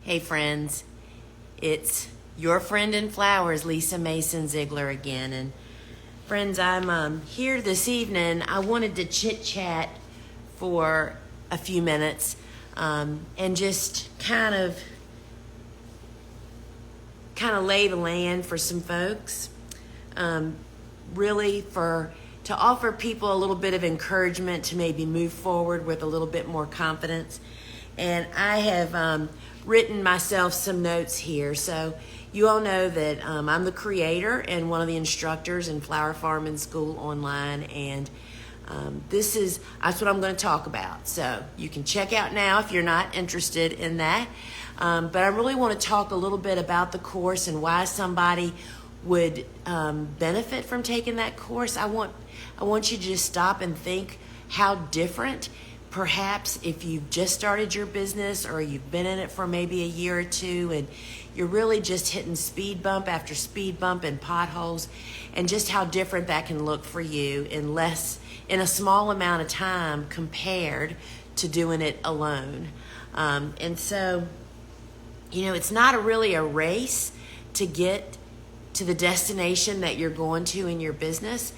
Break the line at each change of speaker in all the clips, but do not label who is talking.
Hey friends, it's your friend in flowers, Lisa Mason Ziegler again. And friends, I'm here this evening. I wanted to chit chat for a few minutes and just kind of lay the land for some folks. Really to offer people a little bit of encouragement to maybe move forward with a little bit more confidence. And I have written myself some notes here. So you all know that I'm the creator and one of the instructors in Flower Farming School online, and that's what I'm going to talk about. So you can check out now if you're not interested in that. But I really want to talk a little bit about the course and why somebody would benefit from taking that course. I want you to just stop and think how different. Perhaps if you've just started your business or you've been in it for maybe a year or two and you're really just hitting speed bump after speed bump and potholes, and just how different that can look for you in a small amount of time compared to doing it alone. And so, it's not really a race to get to the destination that you're going to in your business,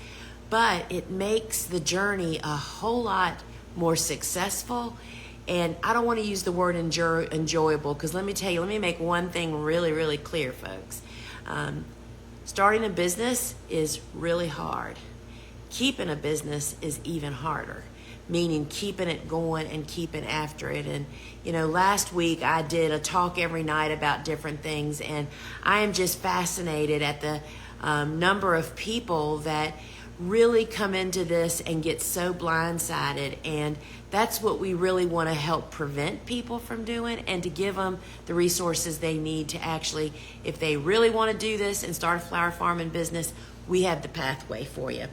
but it makes the journey a whole lot more successful. And I don't want to use the word enjoyable, because let me make one thing really, really clear, folks. Starting a business is really hard. Keeping a business is even harder, meaning keeping it going and keeping after it. And, last week I did a talk every night about different things, and I am just fascinated at the number of people that really come into this and get so blindsided. And that's what we really want to help prevent people from doing, and to give them the resources they need to actually, if they really want to do this and start a flower farming business, we have the pathway for you.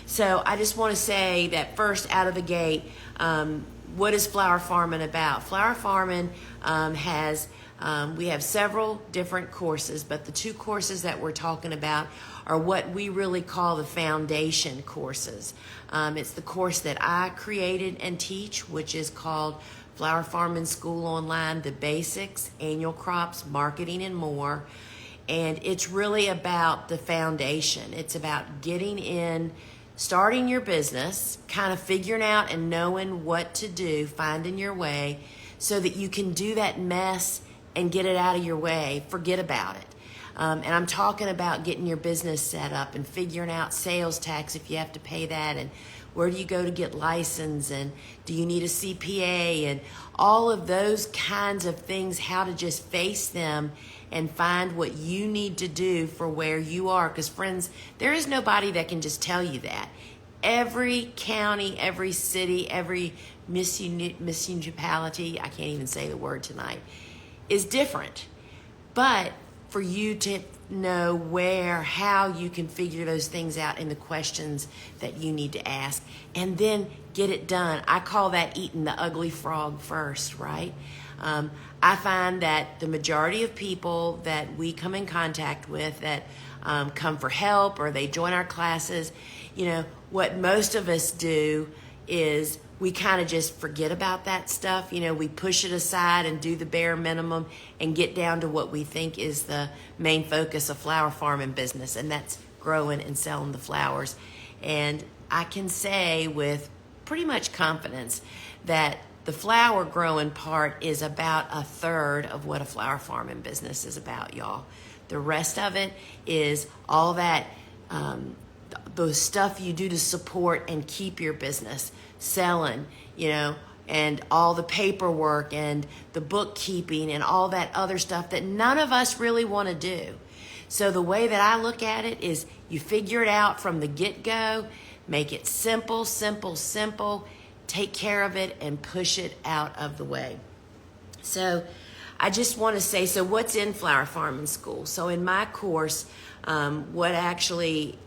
So I just want to say that first out of the gate, what is flower farming about? Flower farming we have several different courses, but the two courses that we're talking about are what we really call the foundation courses. It's the course that I created and teach, which is called Flower Farming School Online, The Basics, Annual Crops, Marketing, and More. And it's really about the foundation. It's about getting in, starting your business, kind of figuring out and knowing what to do, finding your way, so that you can do that mess and get it out of your way, forget about it. And I'm talking about getting your business set up and figuring out sales tax if you have to pay that, and where do you go to get licensed, and do you need a CPA, and all of those kinds of things, how to just face them and find what you need to do for where you are. Because friends, there is nobody that can just tell you that. Every county, every city, every municipality, I can't even say the word tonight, is different. But for you to know how you can figure those things out and the questions that you need to ask, and then get it done. I call that eating the ugly frog first, right? I find that the majority of people that we come in contact with that come for help or they join our classes, what most of us do is we kind of just forget about that stuff. We push it aside and do the bare minimum and get down to what we think is the main focus of flower farming business, and that's growing and selling the flowers. And I can say with pretty much confidence that the flower growing part is about a third of what a flower farming business is about, y'all. The rest of it is all that the stuff you do to support and keep your business selling, and all the paperwork and the bookkeeping and all that other stuff that none of us really want to do. So the way that I look at it is you figure it out from the get-go, make it simple, simple, simple, take care of it, and push it out of the way. So I just want to say, so what's in Flower Farming School? So in my course, what actually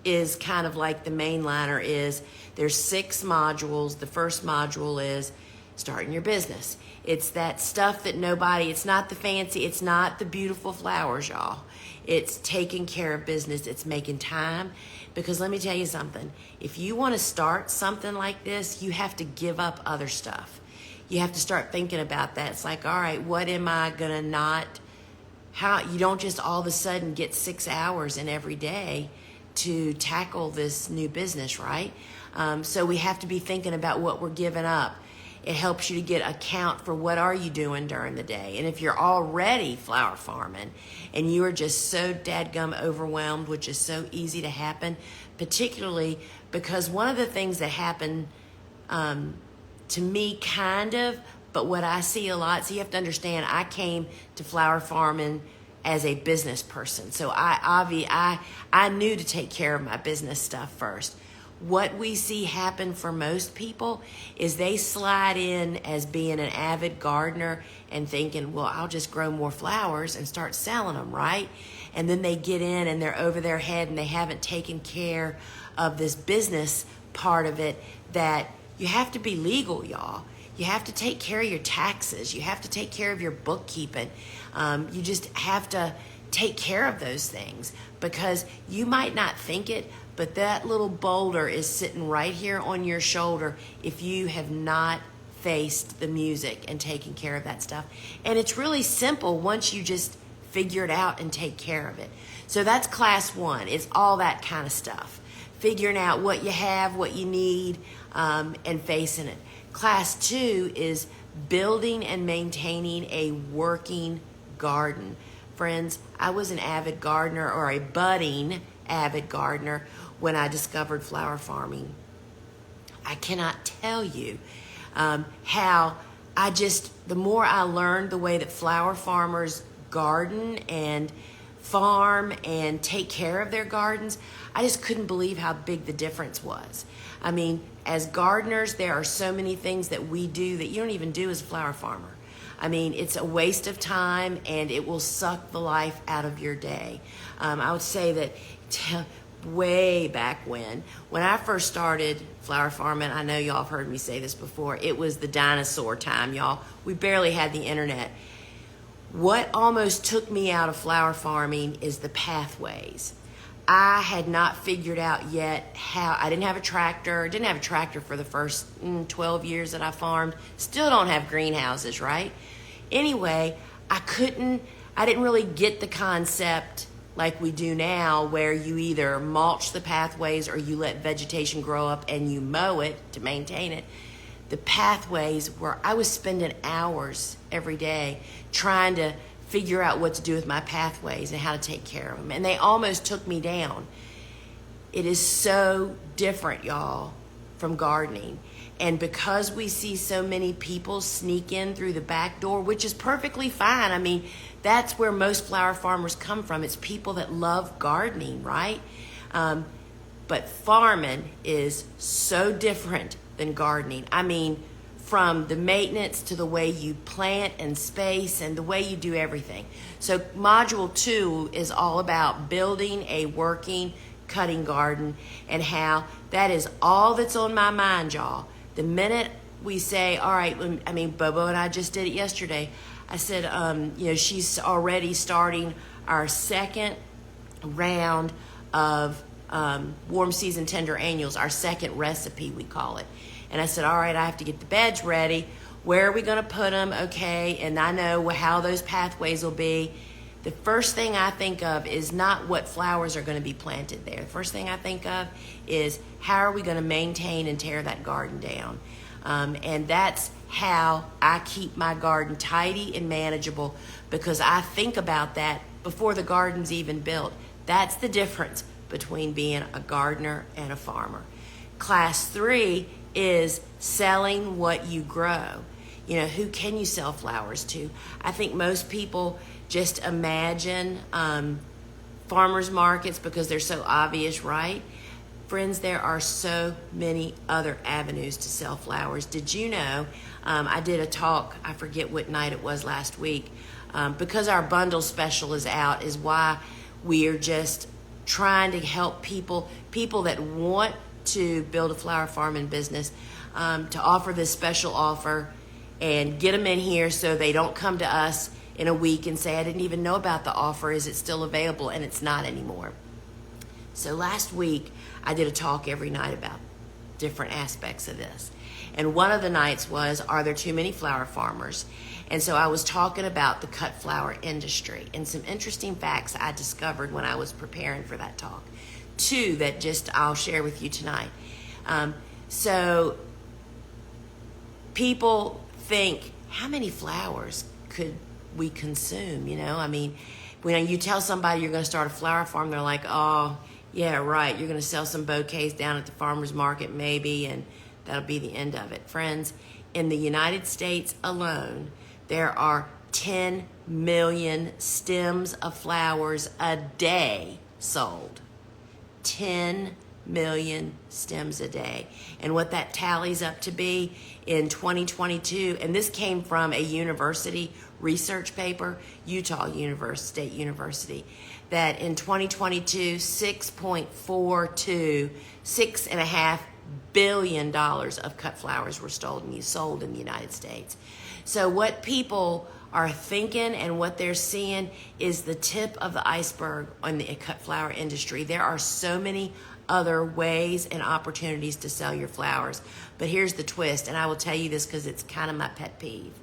is kind of like the mainliner is there's 6 modules. The first module is starting your business. It's that stuff that it's not the fancy, it's not the beautiful flowers, y'all. It's taking care of business. It's making time. Because let me tell you something. If you want to start something like this, you have to give up other stuff. you have to start thinking about that. It's like, all right, what am I gonna not, how, you don't just all of a sudden get 6 hours in every day to tackle this new business, right? So we have to be thinking about what we're giving up. It helps you to get a count for what are you doing during the day. And if you're already flower farming and you are just so dadgum overwhelmed, which is so easy to happen, particularly because one of the things that happened to me kind of, but what I see a lot, so you have to understand, I came to flower farming as a business person. So I knew to take care of my business stuff first. What we see happen for most people is they slide in as being an avid gardener and thinking, well, I'll just grow more flowers and start selling them, right? And then they get in and they're over their head and they haven't taken care of this business part of it, that you have to be legal, y'all. You have to take care of your taxes. You have to take care of your bookkeeping. You just have to take care of those things, because you might not think it, but that little boulder is sitting right here on your shoulder if you have not faced the music and taken care of that stuff. And it's really simple once you just figure it out and take care of it. So that's class 1. It's all that kind of stuff. Figuring out what you have, what you need, and facing it. Class 2 is building and maintaining a working garden. Friends, I was an avid gardener, or a budding avid gardener, when I discovered flower farming. I cannot tell you how the more I learned the way that flower farmers garden and farm and take care of their gardens, I just couldn't believe how big the difference was. I mean, as gardeners, there are so many things that we do that you don't even do as a flower farmer. I mean, it's a waste of time and it will suck the life out of your day. I would say that way back when I first started flower farming, I know y'all have heard me say this before, it was the dinosaur time, y'all. We barely had the internet. What almost took me out of flower farming is the pathways. I had not figured out yet how, I didn't have a tractor for the first 12 years that I farmed. Still don't have greenhouses, right? Anyway, I didn't really get the concept like we do now, where you either mulch the pathways or you let vegetation grow up and you mow it to maintain it. The pathways, where I was spending hours every day trying to figure out what to do with my pathways and how to take care of them. And they almost took me down. It is so different, y'all, from gardening. And because we see so many people sneak in through the back door, which is perfectly fine. I mean, that's where most flower farmers come from. It's people that love gardening, right? But farming is so different than gardening. I mean, from the maintenance to the way you plant and space and the way you do everything. So module 2 is all about building a working cutting garden, and how that is all that's on my mind, y'all. The minute we say, all right, I mean, Bobo and I just did it yesterday. I said, she's already starting our second round of warm season tender annuals, our second recipe, we call it. And I said, all right, I have to get the beds ready. Where are we going to put them? Okay, and I know how those pathways will be. The first thing I think of is not what flowers are going to be planted there. The first thing I think of is how are we going to maintain and tear that garden down. And that's how I keep my garden tidy and manageable, because I think about that before the garden's even built. That's the difference between being a gardener and a farmer. Class 3 is selling what you grow. You know, who can you sell flowers to? I think most people just imagine farmers markets because they're so obvious, right? Friends, there are so many other avenues to sell flowers. Did you know, I did a talk, I forget what night it was last week, because our bundle special is out, is why we are just trying to help people that want to build a flower farming business, to offer this special offer and get them in here so they don't come to us in a week and say, I didn't even know about the offer. Is it still available? And it's not anymore. So last week, I did a talk every night about different aspects of this. And one of the nights was, are there too many flower farmers? And so I was talking about the cut flower industry and some interesting facts I discovered when I was preparing for that talk. Two that just I'll share with you tonight. So people think, how many flowers could we consume? You know, I mean, when you tell somebody you're going to start a flower farm, they're like, oh, yeah, right. You're going to sell some bouquets down at the farmer's market maybe, and that'll be the end of it. Friends, in the United States alone, there are 10 million stems of flowers a day sold. 10 million stems a day. And what that tallies up to be in 2022, and this came from a university research paper, Utah State University, that in 2022, $6.5 billion of cut flowers were sold in the United States. So what people are thinking and what they're seeing is the tip of the iceberg on the cut flower industry. There are so many other ways and opportunities to sell your flowers. But here's the twist, and I will tell you this because it's kind of my pet peeve.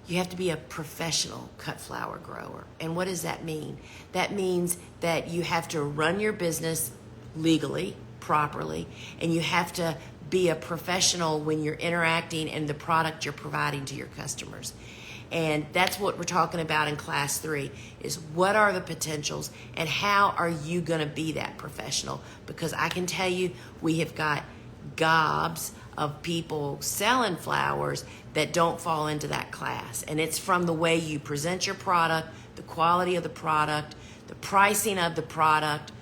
You have to be a professional cut flower grower. And what does that mean? That means that you have to run your business legally, properly, and you have to be a professional when you're interacting in the product you're providing to your customers. And that's what we're talking about in class 3, is what are the potentials and how are you going to be that professional? Because I can tell you, we have got gobs of people selling flowers that don't fall into that class. And it's from the way you present your product, the quality of the product, the pricing of the product,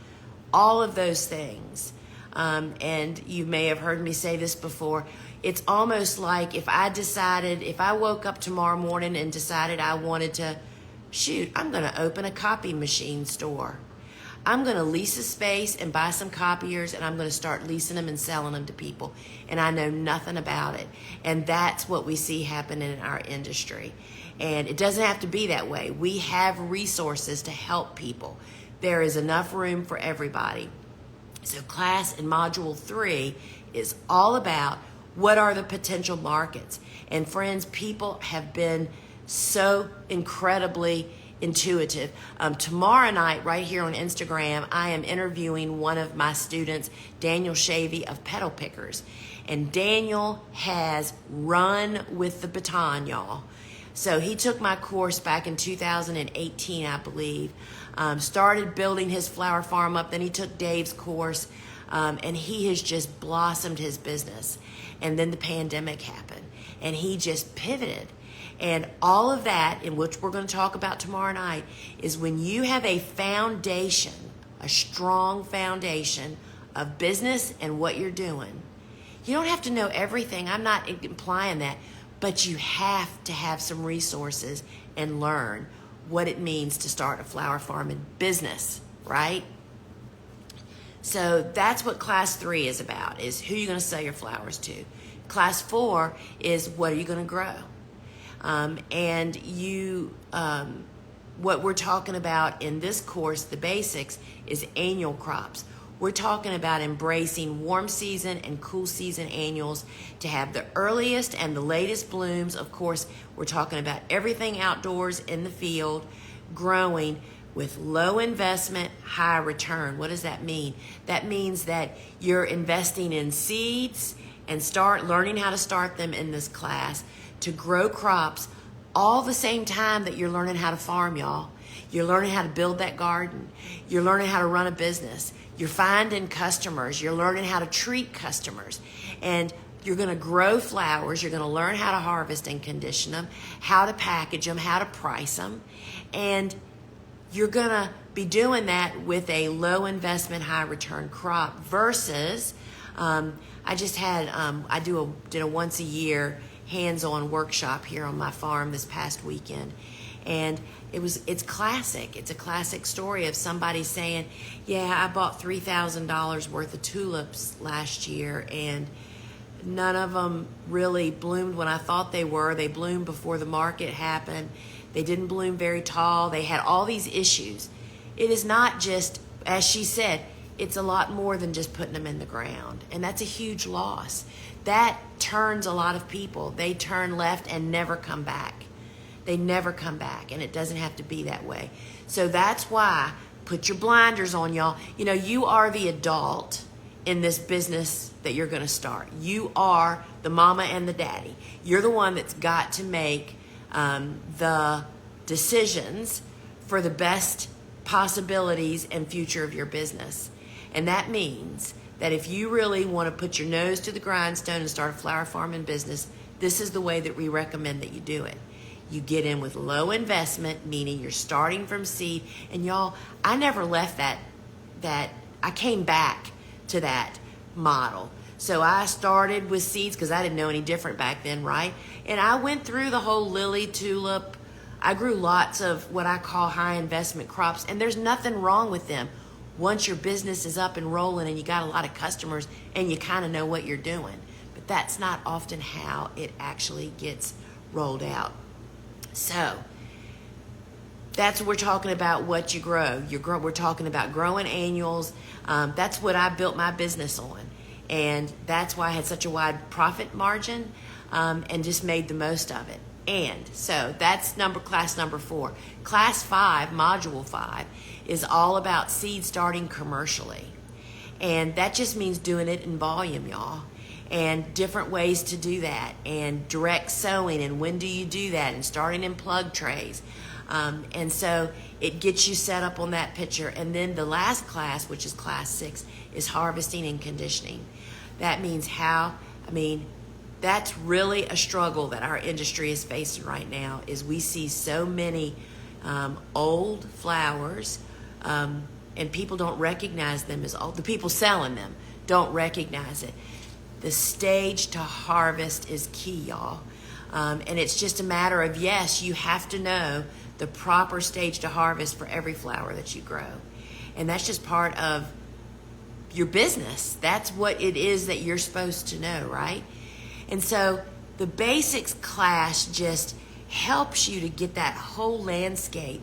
all of those things. And you may have heard me say this before. It's almost like if I woke up tomorrow morning and decided I wanted to, I'm going to open a copy machine store. I'm going to lease a space and buy some copiers, and I'm going to start leasing them and selling them to people. And I know nothing about it. And that's what we see happening in our industry. And it doesn't have to be that way. We have resources to help people. There is enough room for everybody. So class in module 3 is all about what are the potential markets. And friends, people have been so incredibly intuitive. Tomorrow night, right here on Instagram, I am interviewing one of my students, Daniel Shavy of Petal Pickers. And Daniel has run with the baton, y'all. So he took my course back in 2018, I believe. Started building his flower farm up. Then he took Dave's course, and he has just blossomed his business. And then the pandemic happened, and he just pivoted. And all of that, in which we're going to talk about tomorrow night, is when you have a foundation, a strong foundation of business and what you're doing. You don't have to know everything. I'm not implying that. But you have to have some resources and learn what it means to start a flower farm in business, right? So that's what class 3 is about, is who you're going to sell your flowers to. Class 4 is what are you going to grow? What we're talking about in this course, the basics, is annual crops. We're talking about embracing warm season and cool season annuals to have the earliest and the latest blooms. Of course, we're talking about everything outdoors in the field, growing with low investment, high return. What does that mean? That means that you're investing in seeds and start learning how to start them in this class to grow crops all the same time that you're learning how to farm, y'all. You're learning how to build that garden. You're learning how to run a business. You're finding customers. You're learning how to treat customers. And you're going to grow flowers. You're going to learn how to harvest and condition them, how to package them, how to price them. And you're going to be doing that with a low investment, high return crop versus, I did a once a year hands-on workshop here on my farm this past weekend. And it's classic. It's a classic story of somebody saying, yeah, I bought $3,000 worth of tulips last year and none of them really bloomed when I thought they were. They bloomed before the market happened. They didn't bloom very tall. They had all these issues. It is not just, as she said, it's a lot more than just putting them in the ground. And that's a huge loss. that turns a lot of people. They turn left and never come back. They never come back, and it doesn't have to be that way. So that's why, put your blinders on, y'all. You know, you are the adult in this business that you're going to start. You are the mama and the daddy. You're the one that's got to make the decisions for the best possibilities and future of your business. And that means that if you really want to put your nose to the grindstone and start a flower farming business, this is the way that we recommend that you do it. You get in with low investment, meaning you're starting from seed. And y'all, I never left that I came back to that model. So I started with seeds because I didn't know any different back then, right? And I went through the whole lily, tulip. I grew lots of what I call high investment crops, and there's nothing wrong with them once your business is up and rolling and you got a lot of customers and you kind of know what you're doing. But that's not often how it actually gets rolled out. So that's what we're talking about, what you grow. We're talking about growing annuals. That's what I built my business on. And that's why I had such a wide profit margin and just made the most of it. And so that's class number 4. Class 5, module 5, is all about seed starting commercially. And that just means doing it in volume, y'all. And different ways to do that. And direct sowing, and when do you do that? And starting in plug trays. And so it gets you set up on that picture. And then the last class, which is class 6, is harvesting and conditioning. That means that's really a struggle that our industry is facing right now, is we see so many old flowers and people don't recognize them as old. The people selling them don't recognize it. The stage to harvest is key, y'all. And it's just a matter of, yes, you have to know the proper stage to harvest for every flower that you grow. And that's just part of your business. That's what it is that you're supposed to know, right? And so the basics class just helps you to get that whole landscape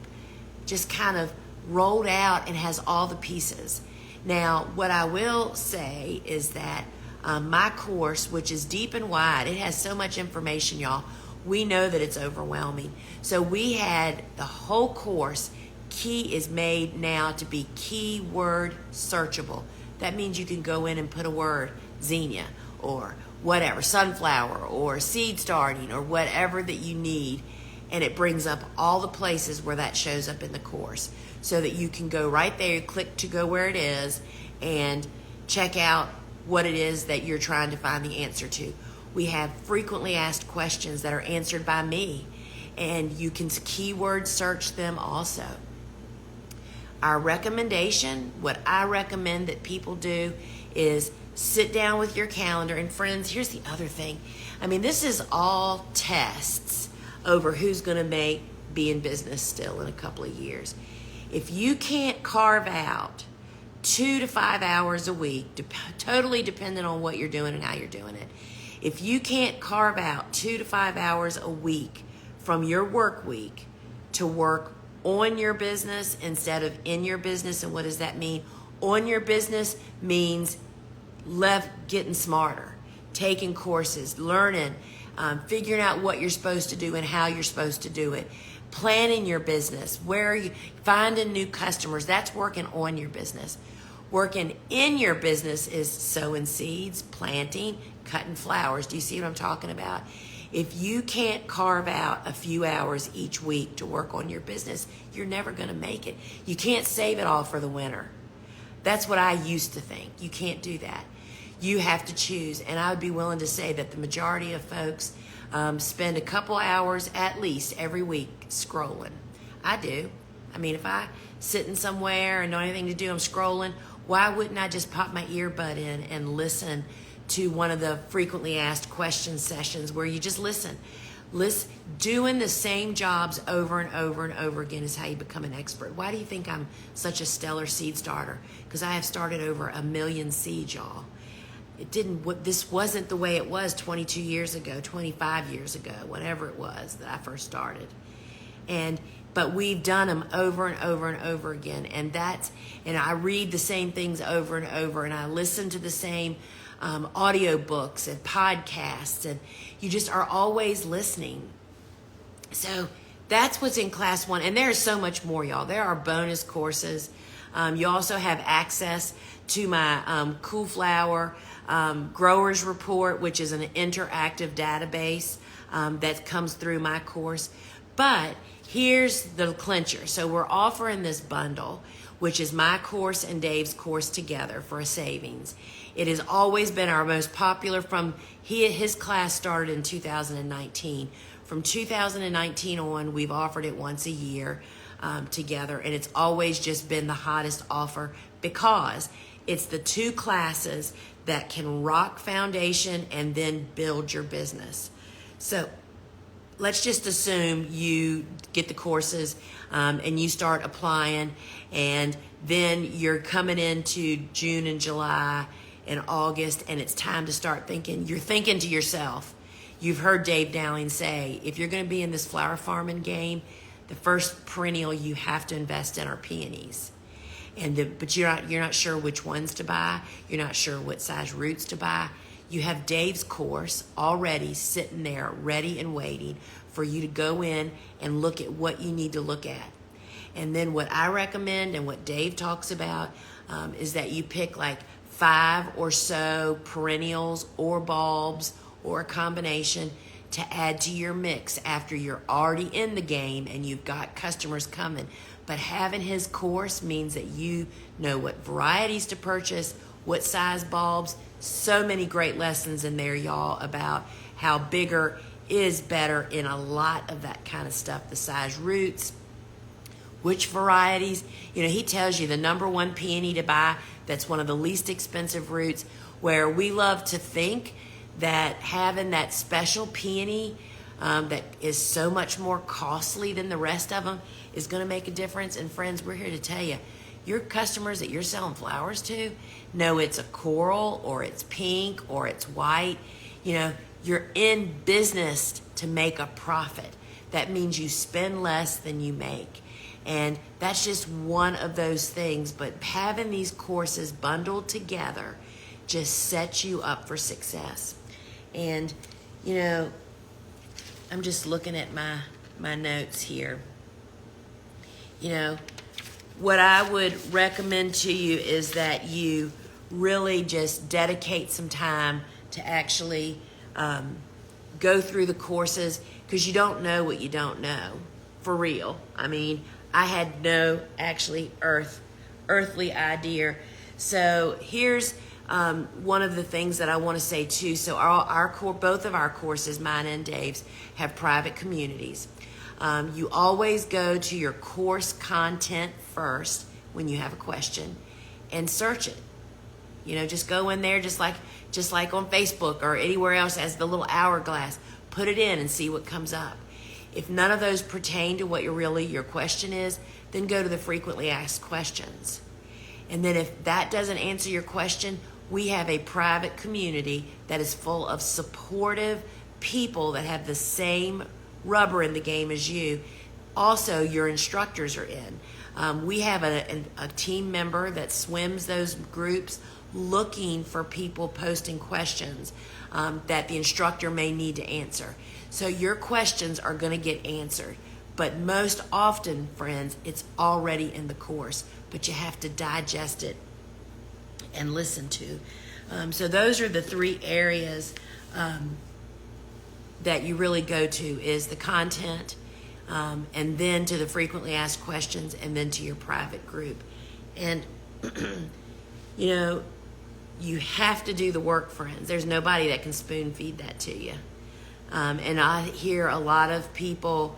just kind of rolled out and has all the pieces. Now, what I will say is that my course, which is deep and wide, it has so much information, y'all. We know that it's overwhelming. So we had the whole course, key is made now to be keyword searchable. That means you can go in and put a word, zinnia, or whatever, sunflower, or seed starting, or whatever that you need, and it brings up all the places where that shows up in the course, so that you can go right there, click to go where it is, and check out what it is that you're trying to find the answer to. We have frequently asked questions that are answered by me, and you can keyword search them also. Our recommendation, what I recommend that people do, is sit down with your calendar. And friends, here's the other thing. This is all tests over who's going to be in business still in a couple of years. If you can't carve out 2 to 5 hours a week, totally dependent on what you're doing and how you're doing it. If you can't carve out 2 to 5 hours a week from your work week to work on your business instead of in your business, and what does that mean? On your business means getting smarter, taking courses, learning, figuring out what you're supposed to do and how you're supposed to do it, planning your business, where you finding new customers. That's working on your business. Working in your business is sowing seeds, planting, cutting flowers. Do you see what I'm talking about? If you can't carve out a few hours each week to work on your business, you're never going to make it. You can't save it all for the winter. That's what I used to think. You can't do that. You have to choose. And I would be willing to say that the majority of folks spend a couple hours at least every week scrolling. I do. If I sitting somewhere and don't have anything to do, I'm scrolling. Why wouldn't I just pop my earbud in and listen to one of the frequently asked question sessions where you just listen? Doing the same jobs over and over and over again is how you become an expert. Why do you think I'm such a stellar seed starter? Because I have started over 1 million seeds, y'all. This wasn't the way it was 22 years ago, 25 years ago, whatever it was that I first started. But we've done them over and over and over again. And I read the same things over and over, and I listen to the same audio books and podcasts, and you just are always listening. So that's what's in class 1. And there's so much more, y'all. There are bonus courses. You also have access to my Cool Flower Growers Report, which is an interactive database that comes through my course. But here's the clincher. So we're offering this bundle, which is my course and Dave's course together for a savings. It has always been our most popular his class started in 2019. From 2019 on, we've offered it once a year together, and it's always just been the hottest offer because it's the 2 classes that can rock foundation and then build your business. So let's just assume you get the courses and you start applying, and then you're coming into June and July and August, and it's time to start thinking. You're thinking to yourself, you've heard Dave Dowling say, if you're going to be in this flower farming game, the first perennial you have to invest in are peonies. But you're not sure which ones to buy. You're not sure what size roots to buy. You have Dave's course already sitting there, ready and waiting for you to go in and look at what you need to look at. And then what I recommend and what Dave talks about is that you pick like 5 or so perennials or bulbs or a combination to add to your mix after you're already in the game and you've got customers coming. But having his course means that you know what varieties to purchase, what size bulbs. So many great lessons in there, y'all, about how bigger is better in a lot of that kind of stuff. The size roots, which varieties. He tells you the number 1 peony to buy that's one of the least expensive roots, where we love to think that having that special peony that is so much more costly than the rest of them is going to make a difference. And friends, we're here to tell you, your customers that you're selling flowers to know it's a coral or it's pink or it's white. You're in business to make a profit. That means you spend less than you make. And that's just one of those things. But having these courses bundled together just sets you up for success. And, I'm just looking at my notes here. What I would recommend to you is that you really just dedicate some time to actually go through the courses, because you don't know what you don't know, for real. I had no actually earthly idea. So here's one of the things that I want to say too. So both of our courses, mine and Dave's, have private communities. You always go to your course content first when you have a question and search it. Just go in there just like on Facebook or anywhere else as the little hourglass. Put it in and see what comes up. If none of those pertain to what your question is, then go to the frequently asked questions. And then if that doesn't answer your question, we have a private community that is full of supportive people that have the same rubber in the game as you. Also, your instructors are in. We have a team member that swims those groups looking for people posting questions that the instructor may need to answer. So your questions are going to get answered. But most often, friends, it's already in the course, but you have to digest it and listen to. So those are the 3 areas that you really go to, is the content, and then to the frequently asked questions, and then to your private group. And, you have to do the work, friends. There's nobody that can spoon feed that to you. And I hear a lot of people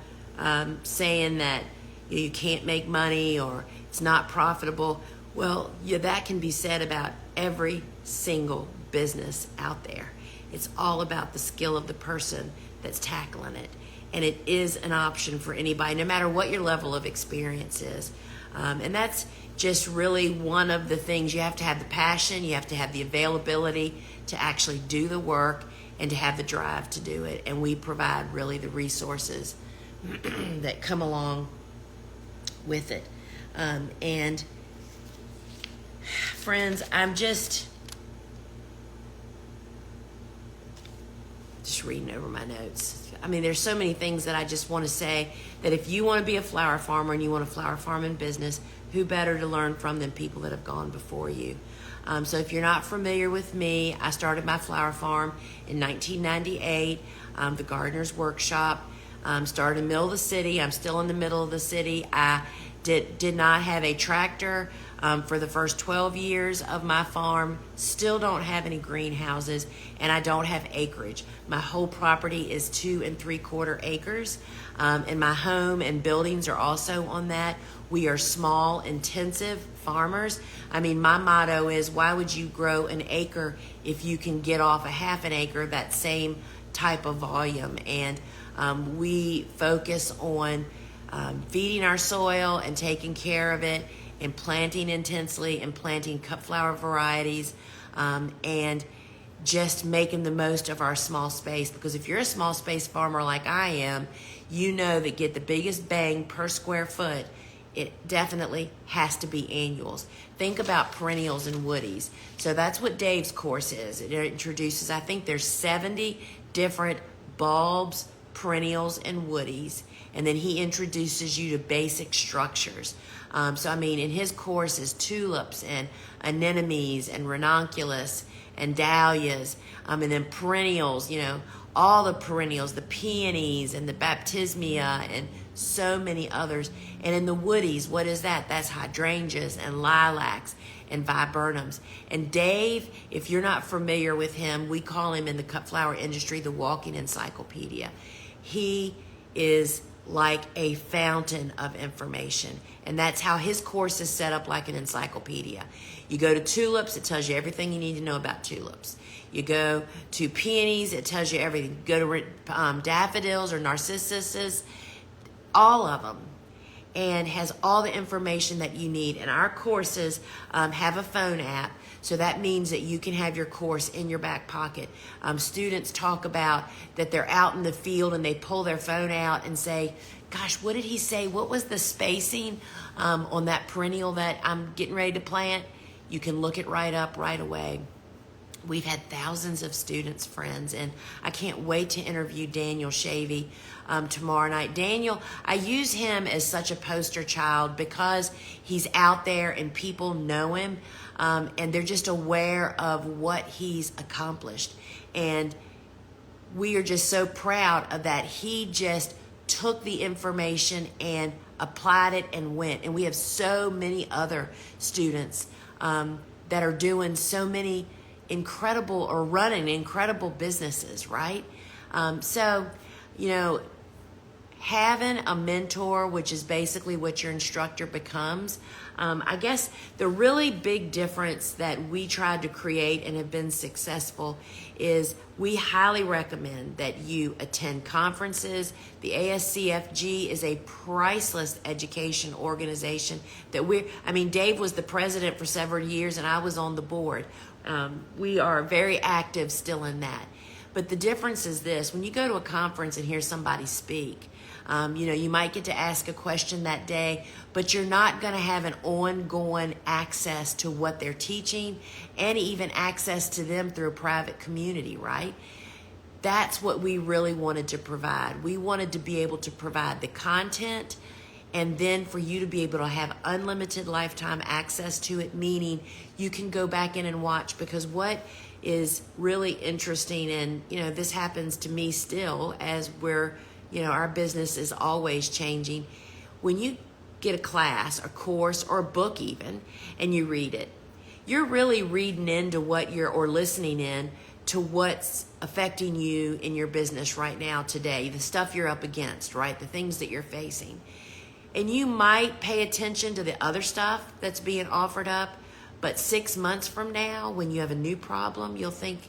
saying that you can't make money or it's not profitable. Well, that can be said about every single business out there. It's all about the skill of the person that's tackling it. And it is an option for anybody, no matter what your level of experience is. And that's just really one of the things. You have to have the passion, you have to have the availability to actually do the work, and to have the drive to do it. And we provide really the resources that come along with it. And friends, reading over my notes. I mean, there's so many things that I just want to say, that if you want to be a flower farmer and you want a flower farming business, who better to learn from than people that have gone before you? So if you're not familiar with me, I started my flower farm in 1998, the Gardener's Workshop. Started in the middle of the city. I'm still in the middle of the city. I did not have a tractor for the first 12 years of my farm. Still don't have any greenhouses, and I don't have acreage. My whole property is 2 3/4 acres, and my home and buildings are also on that. We are small, intensive farmers. I mean, my motto is, why would you grow an acre if you can get off a half an acre, that same type of volume? And we focus on feeding our soil and taking care of it, and planting intensely, and planting cut flower varieties, and just making the most of our small space. Because if you're a small space farmer like I am, you know that get the biggest bang per square foot, it definitely has to be annuals. Think about perennials and woodies. So that's what Dave's course is. It introduces, I think there's 70 different bulbs, perennials, and woodies. And then he introduces you to basic structures. So I mean, in his course is tulips and anemones and ranunculus and dahlias, and then perennials, you know, all the perennials, the peonies and the baptismia and so many others. And in the woodies, what is that? That's hydrangeas and lilacs and viburnums. And Dave, if you're not familiar with him, we call him in the cut flower industry the walking encyclopedia. He is like a fountain of information. And that's how his course is set up, like an encyclopedia. You go to tulips, it tells you everything you need to know about tulips. You go to peonies, it tells you everything. You go to daffodils or narcissuses, all of them, and has all the information that you need. And our courses have a phone app, so that means that you can have your course in your back pocket. Students talk about that they're out in the field and they pull their phone out and say, gosh, what did he say? What was the spacing on that perennial that I'm getting ready to plant? You can look it right up right away. We've had thousands of students, friends, and I can't wait to interview Daniel Shavy tomorrow night. Daniel, I use him as such a poster child because he's out there and people know him, and they're just aware of what he's accomplished. And we are just so proud of that. He just took the information and applied it and went. And we have so many other students that are doing so many incredible, or running incredible businesses, right? So, you know, having a mentor, which is basically what your instructor becomes, I guess the really big difference that we tried to create and have been successful is we highly recommend that you attend conferences. The ASCFG is a priceless education organization that Dave was the president for several years and I was on the board. We are very active still in that. But the difference is this: when you go to a conference and hear somebody speak, you might get to ask a question that day, but you're not going to have an ongoing access to what they're teaching and even access to them through a private community, right? That's what we really wanted to provide. We wanted to be able to provide the content, and then for you to be able to have unlimited lifetime access to it, meaning you can go back in and watch. Because what is really interesting, and this happens to me still as our business is always changing. When you get a class, a course, or a book even, and you read it, you're really reading into or listening in to what's affecting you in your business right now today, the stuff you're up against, right? The things that you're facing. And you might pay attention to the other stuff that's being offered up, but 6 months from now, when you have a new problem, you'll think,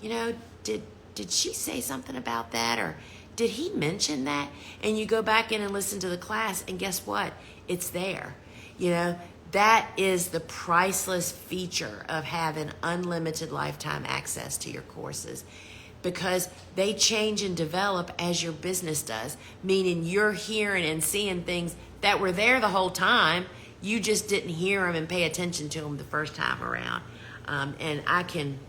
did she say something about that? Or did he mention that? And you go back in and listen to the class, and guess what? It's there. That is the priceless feature of having unlimited lifetime access to your courses, because they change and develop as your business does, meaning you're hearing and seeing things that were there the whole time. You just didn't hear them and pay attention to them the first time around. And I can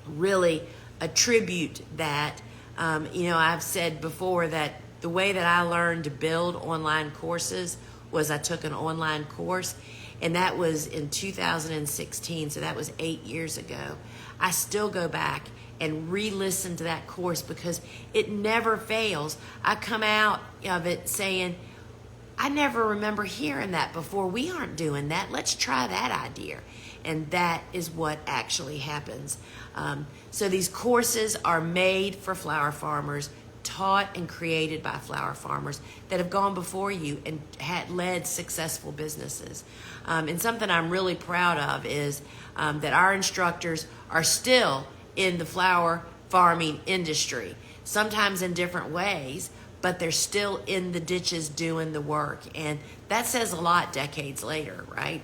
really attribute that I've said before that the way that I learned to build online courses was I took an online course, and that was in 2016, so that was 8 years ago. I still go back and re-listen to that course because it never fails. I come out of it saying, I never remember hearing that before. We aren't doing that. Let's try that idea. And that is what actually happens. So these courses are made for flower farmers, taught and created by flower farmers that have gone before you and had led successful businesses. And something I'm really proud of is that our instructors are still in the flower farming industry, sometimes in different ways, but they're still in the ditches doing the work. And that says a lot decades later, right?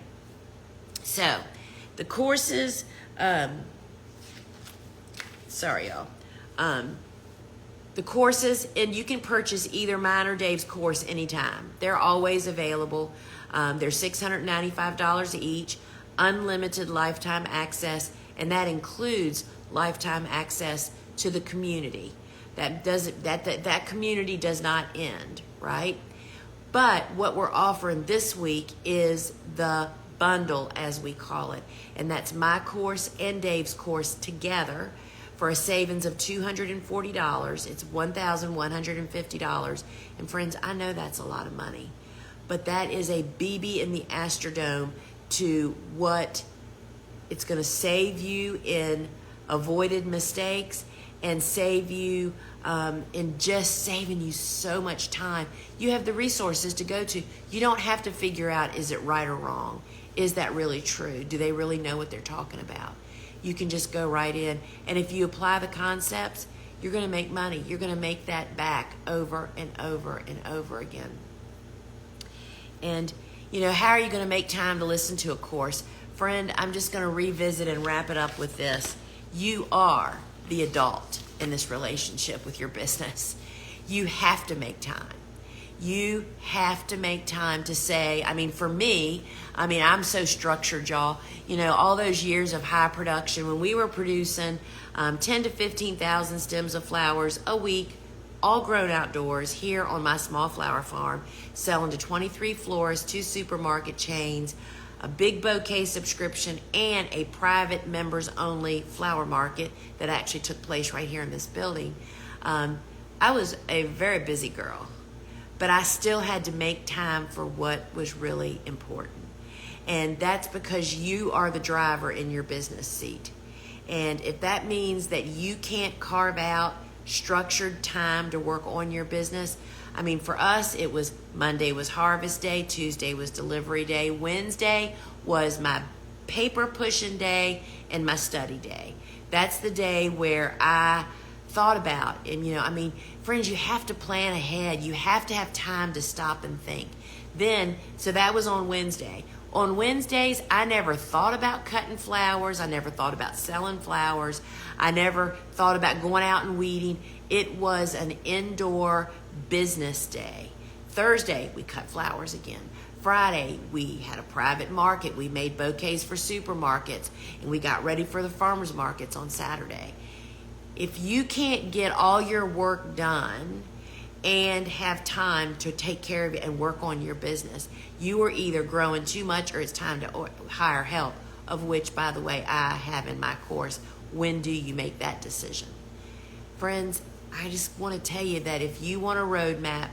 So the courses, sorry y'all, the courses, and you can purchase either mine or Dave's course anytime. They're always available. They're $695 each, unlimited lifetime access, and that includes lifetime access to the community. That community does not end, right? But what we're offering this week is the bundle, as we call it, and that's my course and Dave's course together for a savings of $240. It's $1,150. And friends, I know that's a lot of money, but that is a BB in the Astrodome to what it's going to save you in avoided mistakes and save you in just saving you so much time. You have the resources to go to. You don't have to figure out, is it right or wrong? Is that really true? Do they really know what they're talking about? You can just go right in, and if you apply the concepts, you're going to make money. You're going to make that back over and over and over again. And, how are you going to make time to listen to a course? Friend, I'm just going to revisit and wrap it up with this. You are the adult in this relationship with your business. You have to make time. You have to make time to say, for me, I'm so structured, y'all. All those years of high production, when we were producing 10 to 15,000 stems of flowers a week, all grown outdoors here on my small flower farm, selling to 23 florists, 2 supermarket chains, a big bouquet subscription, and a private members-only flower market that actually took place right here in this building. I was a very busy girl, but I still had to make time for what was really important. And that's because you are the driver in your business seat. And if that means that you can't carve out structured time to work on your business, for us, it was Monday was harvest day, Tuesday was delivery day, Wednesday was my paper pushing day, and my study day. That's the day where I thought about, and friends, you have to plan ahead. You have to have time to stop and think. So that was on Wednesday. On Wednesdays, I never thought about cutting flowers. I never thought about selling flowers. I never thought about going out and weeding. It was an indoor business day. Thursday, we cut flowers again. Friday, we had a private market. We made bouquets for supermarkets, and we got ready for the farmers markets on Saturday. If you can't get all your work done and have time to take care of it and work on your business, you are either growing too much or it's time to hire help, of which, by the way, I have in my course. When do you make that decision? Friends, I just want to tell you that if you want a roadmap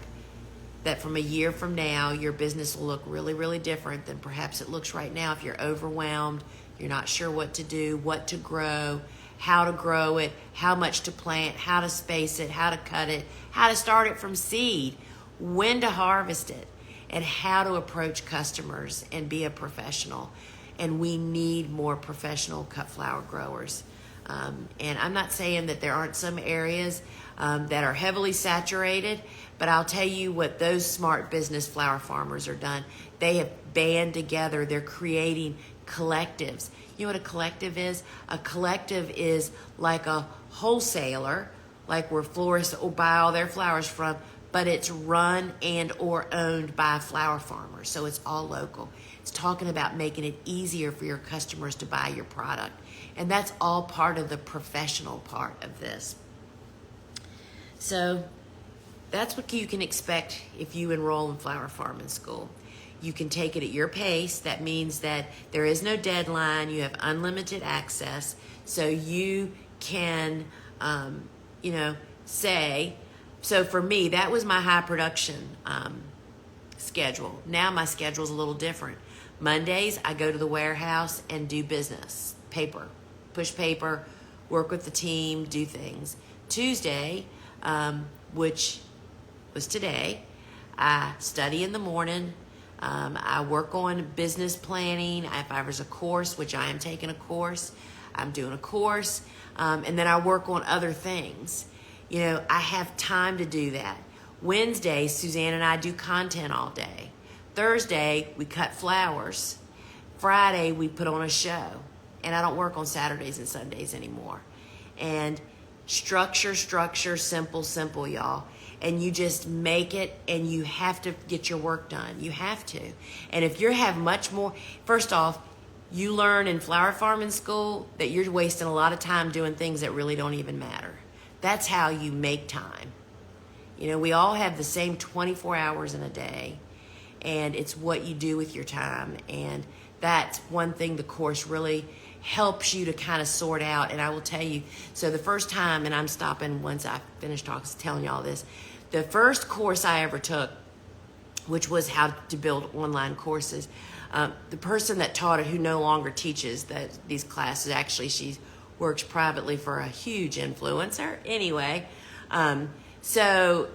that from a year from now, your business will look really, really different than perhaps it looks right now. If you're overwhelmed, you're not sure what to do, what to grow, how to grow it, how much to plant, how to space it, how to cut it, how to start it from seed, when to harvest it, and how to approach customers and be a professional. And we need more professional cut flower growers. And I'm not saying that there aren't some areas that are heavily saturated, but I'll tell you what those smart business flower farmers are done. They have band together. They're creating collectives. You know what a collective is? A collective is like a wholesaler, like where florists will buy all their flowers from, but it's run and or owned by flower farmers, so it's all local. It's talking about making it easier for your customers to buy your product, and that's all part of the professional part of this. So that's what you can expect if you enroll in flower farming school. You can take it at your pace. That means that there is no deadline. You have unlimited access. So you can, say, so for me, that was my high production schedule. Now my schedule is a little different. Mondays, I go to the warehouse and do business, paper, push paper, work with the team, do things. Tuesday, which was today, I study in the morning. I work on business planning. If there's a course, which I am taking a course, I'm doing a course. And then I work on other things. I have time to do that. Wednesday, Suzanne and I do content all day. Thursday, we cut flowers. Friday, we put on a show. And I don't work on Saturdays and Sundays anymore. And structure, simple, y'all. And you just make it, and you have to get your work done. You have to. And if you have much more, first off, you learn in flower farming school that you're wasting a lot of time doing things that really don't even matter. That's how you make time. We all have the same 24 hours in a day, and it's what you do with your time. And that's one thing the course really helps you to kind of sort out. And I will tell you, so the first time, and I'm stopping once I finish telling you all this, the first course I ever took, which was how to build online courses, the person that taught it, who no longer teaches these classes, actually she works privately for a huge influencer. Anyway, so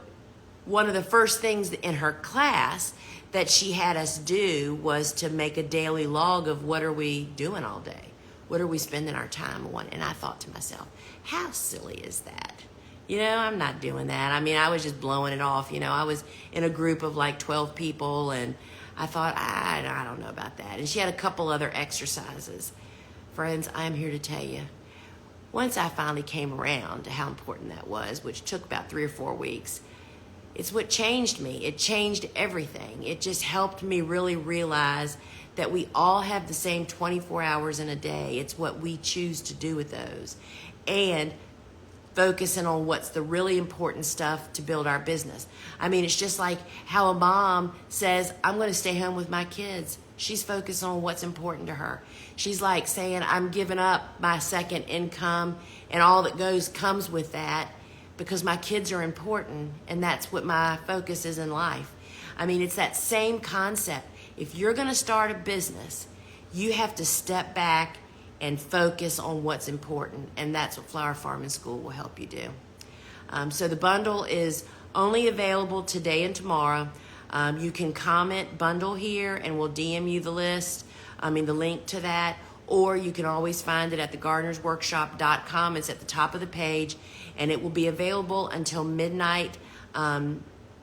one of the first things in her class that she had us do was to make a daily log of what are we doing all day? What are we spending our time on? And I thought to myself, how silly is that? I'm not doing that. I was just blowing it off. I was in a group of like 12 people, and I thought, I don't know about that. And she had a couple other exercises. Friends, I'm here to tell you, once I finally came around to how important that was, which took about 3 or 4 weeks, it's what changed me. It changed everything. It just helped me really realize that we all have the same 24 hours in a day. It's what we choose to do with those. And focusing on what's the really important stuff to build our business. It's just like how a mom says, I'm going to stay home with my kids. She's focused on what's important to her. She's like saying, I'm giving up my second income and all that comes with that because my kids are important, and that's what my focus is in life. It's that same concept. If you're going to start a business, you have to step back and focus on what's important, and that's what Flower Farming School will help you do. So the bundle is only available today and tomorrow. You can comment bundle here, and we'll DM you the link to that, or you can always find it at thegardenersworkshop.com. It's at the top of the page, and it will be available until midnight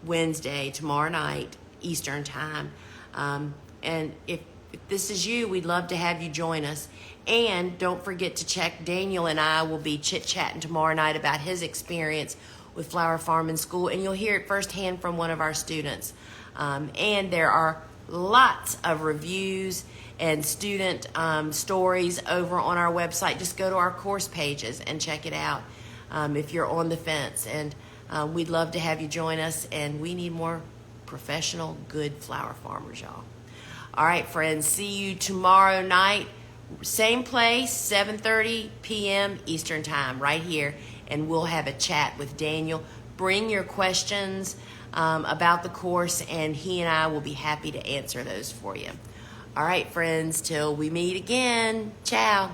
Wednesday, tomorrow night, Eastern time. And if this is you, we'd love to have you join us. And don't forget to check, Daniel and I will be chit-chatting tomorrow night about his experience with Flower Farming School, and you'll hear it firsthand from one of our students. And there are lots of reviews and student stories over on our website. Just go to our course pages and check it out if you're on the fence. And we'd love to have you join us, and we need more professional, good flower farmers, y'all. All right, friends, see you tomorrow night. Same place, 7:30 p.m. Eastern time, right here, and we'll have a chat with Daniel. Bring your questions about the course, and he and I will be happy to answer those for you. All right, friends, till we meet again. Ciao.